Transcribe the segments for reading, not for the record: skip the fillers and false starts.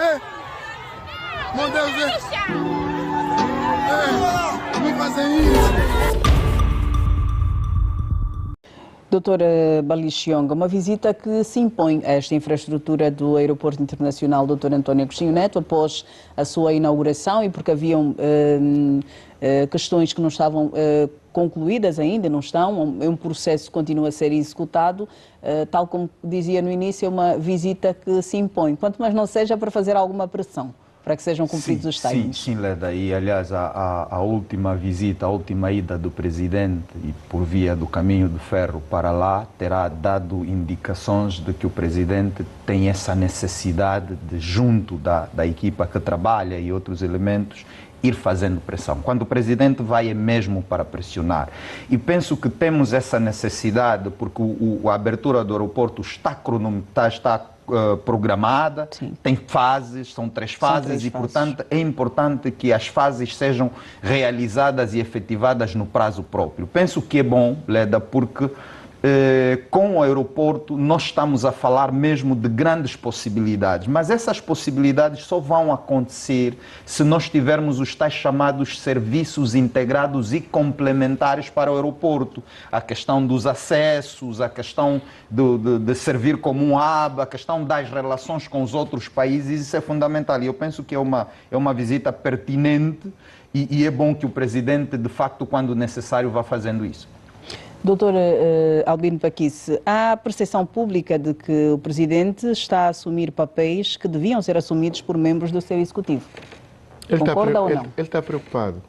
Meu Deus, não fazem isso. Doutora Balichionga, uma visita que se impõe a esta infraestrutura do Aeroporto Internacional Dr. António Agostinho Neto após a sua inauguração e porque haviam questões que não estavam concluídas ainda, não estão, é um processo que continua a ser executado, tal como dizia no início, é uma visita que se impõe, quanto mais não seja para fazer alguma pressão, para que sejam cumpridos os timings. Sim, Leda, e aliás a última visita, a última ida do Presidente e por via do caminho de ferro para lá terá dado indicações de que o Presidente tem essa necessidade de, junto da equipa que trabalha e outros elementos, ir fazendo pressão. Quando o Presidente vai é mesmo para pressionar. E penso que temos essa necessidade porque a abertura do aeroporto está programada, Sim. Tem fases, são três fases e, portanto, é importante que as fases sejam realizadas e efetivadas no prazo próprio. Penso que é bom, Leda, porque com o aeroporto nós estamos a falar mesmo de grandes possibilidades, mas essas possibilidades só vão acontecer se nós tivermos os tais chamados serviços integrados e complementares para o aeroporto. A questão dos acessos, a questão de servir como um hub, a questão das relações com os outros países, isso é fundamental. E eu penso que é uma visita pertinente e é bom que o Presidente, de facto, quando necessário, vá fazendo isso. Doutor Albino Paquice, há percepção pública de que o Presidente está a assumir papéis que deviam ser assumidos por membros do seu Executivo. Concorda ou não? Ele está preocupado.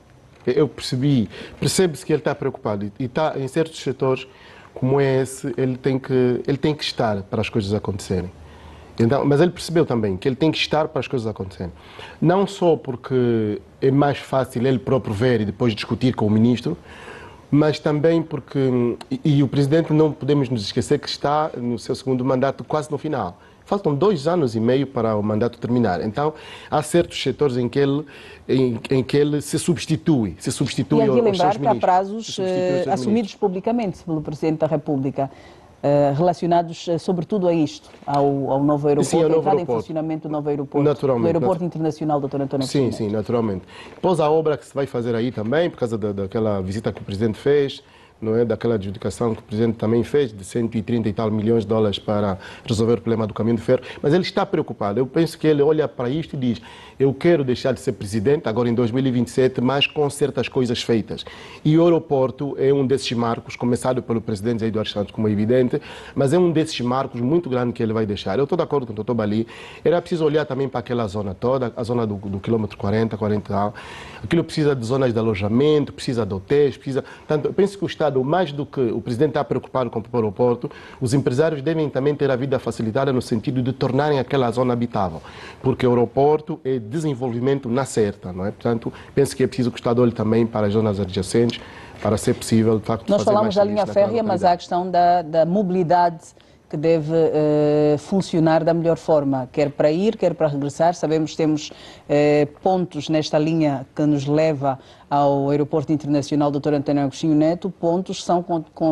Eu percebe-se que ele está preocupado e está em certos setores como esse, ele tem que estar para as coisas acontecerem. Então, mas ele percebeu também que ele tem que estar para as coisas acontecerem. Não só porque é mais fácil ele próprio ver e depois discutir com o Ministro, mas também porque, e o Presidente não podemos nos esquecer que está no seu segundo mandato quase no final. Faltam 2 anos e meio para o mandato terminar. Então, há certos setores em que ele se substitui e aqui lembrar que há prazos assumidos ministros. publicamente pelo Presidente da República, relacionados sobretudo a isto, ao novo aeroporto, Sim, ao novo entrada aeroporto. em funcionamento do novo aeroporto, Naturalmente, do Aeroporto Internacional Dr. António Agostinho Neto. Sim, naturalmente. Depois a obra que se vai fazer aí também, por causa daquela visita que o Presidente fez, não é? Daquela adjudicação que o Presidente também fez, de 130 e tal milhões de dólares para resolver o problema do caminho de ferro. Mas ele está preocupado. Eu penso que ele olha para isto e diz: eu quero deixar de ser Presidente, agora em 2027, mas com certas coisas feitas. E o aeroporto é um desses marcos, começado pelo Presidente Zé Eduardo Santos, como é evidente, mas é um desses marcos muito grande que ele vai deixar. Eu estou de acordo com o Dr. Bali. Era preciso olhar também para aquela zona toda, a zona do quilômetro 40 tal. Aquilo precisa de zonas de alojamento, precisa de hotéis, precisa... Tanto, eu penso que o Estado, mais do que o Presidente está preocupado com o aeroporto, os empresários devem também ter a vida facilitada no sentido de tornarem aquela zona habitável, porque o aeroporto é desenvolvimento na certa, não é? Portanto, penso que é preciso que o Estado olhe também para as zonas adjacentes, para ser possível, de facto, Nós fazer falamos mais da linha férrea, mas há a questão da mobilidade que deve funcionar da melhor forma, quer para ir, quer para regressar. Sabemos que temos pontos nesta linha que nos leva ao Aeroporto Internacional Dr. António Agostinho Neto, pontos que são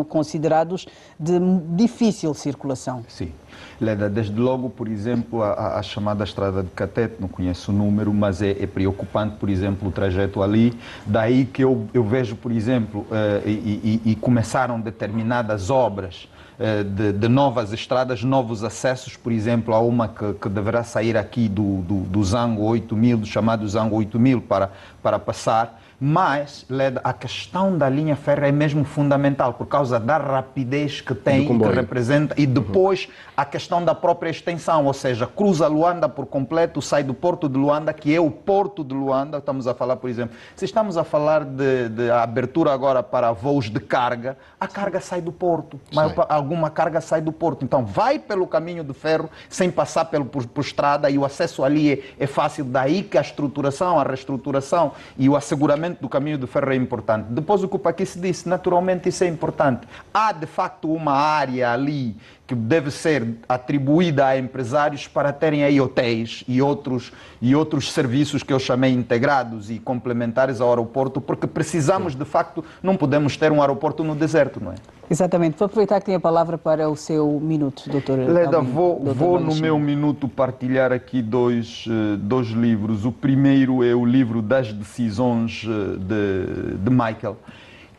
considerados de difícil circulação. Sim. Leda, desde logo, por exemplo, a chamada Estrada de Catete, não conheço o número, mas é preocupante, por exemplo, o trajeto ali. Daí que eu vejo, por exemplo, e começaram determinadas obras de novas estradas, novos acessos, por exemplo, há uma que deverá sair aqui do Zango 8000, do chamado Zango 8000, para passar. Mas, Leda, a questão da linha férrea é mesmo fundamental, por causa da rapidez que tem, que representa, e depois a questão da própria extensão, ou seja, cruza Luanda por completo, sai do Porto de Luanda, que é o Porto de Luanda, estamos a falar, por exemplo, se estamos a falar de abertura agora para voos de carga, a carga sai do Porto, alguma carga sai do Porto, então vai pelo caminho de ferro, sem passar por estrada, e o acesso ali é fácil, daí que a estruturação, a reestruturação e o asseguramento do caminho de ferro é importante. Depois o que o Paquice disse, naturalmente isso é importante. Há de facto uma área ali que deve ser atribuída a empresários para terem aí hotéis e outros serviços que eu chamei integrados e complementares ao aeroporto, porque precisamos de facto, não podemos ter um aeroporto no deserto, não é? Exatamente. Vou aproveitar que tem a palavra para o seu minuto, doutor. Leda, vou no meu minuto partilhar aqui dois livros. O primeiro é o livro das decisões de Michael,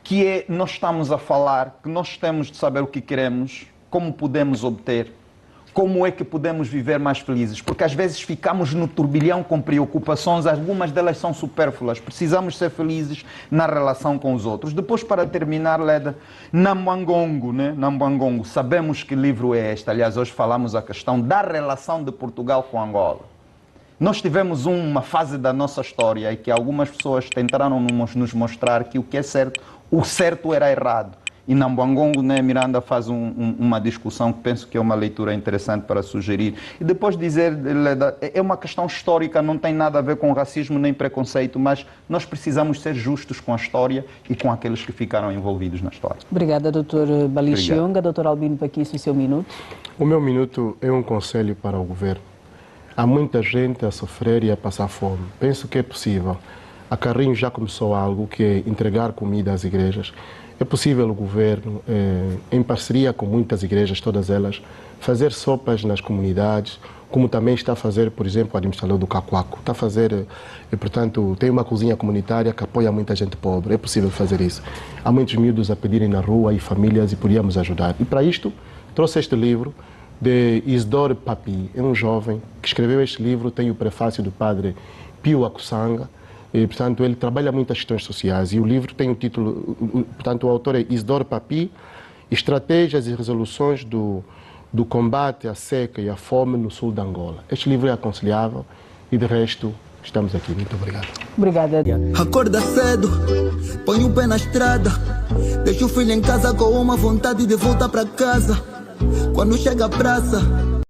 que é, nós estamos a falar que nós temos de saber o que queremos, como podemos obter, como é que podemos viver mais felizes, porque às vezes ficamos no turbilhão com preocupações, algumas delas são supérfluas, precisamos ser felizes na relação com os outros. Depois, para terminar, Leda, Nambangongo, né? Nambangongo, sabemos que livro é este, aliás, hoje falamos a questão da relação de Portugal com Angola. Nós tivemos uma fase da nossa história em que algumas pessoas tentaram nos mostrar que o que é certo, o certo era errado. E Nambangongo, né, Miranda faz uma discussão que penso que é uma leitura interessante para sugerir. E depois dizer, é uma questão histórica, não tem nada a ver com racismo nem preconceito, mas nós precisamos ser justos com a história e com aqueles que ficaram envolvidos na história. Obrigada, doutor Balixionga. Doutor Albino Paquiço, o seu minuto. O meu minuto é um conselho para o governo. Há muita gente a sofrer e a passar fome. Penso que é possível. A Carrinho já começou algo que é entregar comida às igrejas. É possível o governo, em parceria com muitas igrejas, todas elas, fazer sopas nas comunidades, como também está a fazer, por exemplo, o administrador do Cacoaco. Está a fazer, portanto, tem uma cozinha comunitária que apoia muita gente pobre. É possível fazer isso. Há muitos miúdos a pedirem na rua e famílias e podíamos ajudar. E para isto, trouxe este livro de Isidore Papi. É um jovem que escreveu este livro, tem o prefácio do padre Pio Akusanga. E, portanto, ele trabalha muitas questões sociais e o livro tem o título, portanto, o autor é Isidore Papi, Estratégias e Resoluções do Combate à Seca e à Fome no Sul de Angola. Este livro é aconselhável e, de resto, estamos aqui. Muito obrigado. Obrigada. Acorda cedo, põe o pé na estrada, deixa o filho em casa com uma vontade de voltar para casa. Quando chega à praça,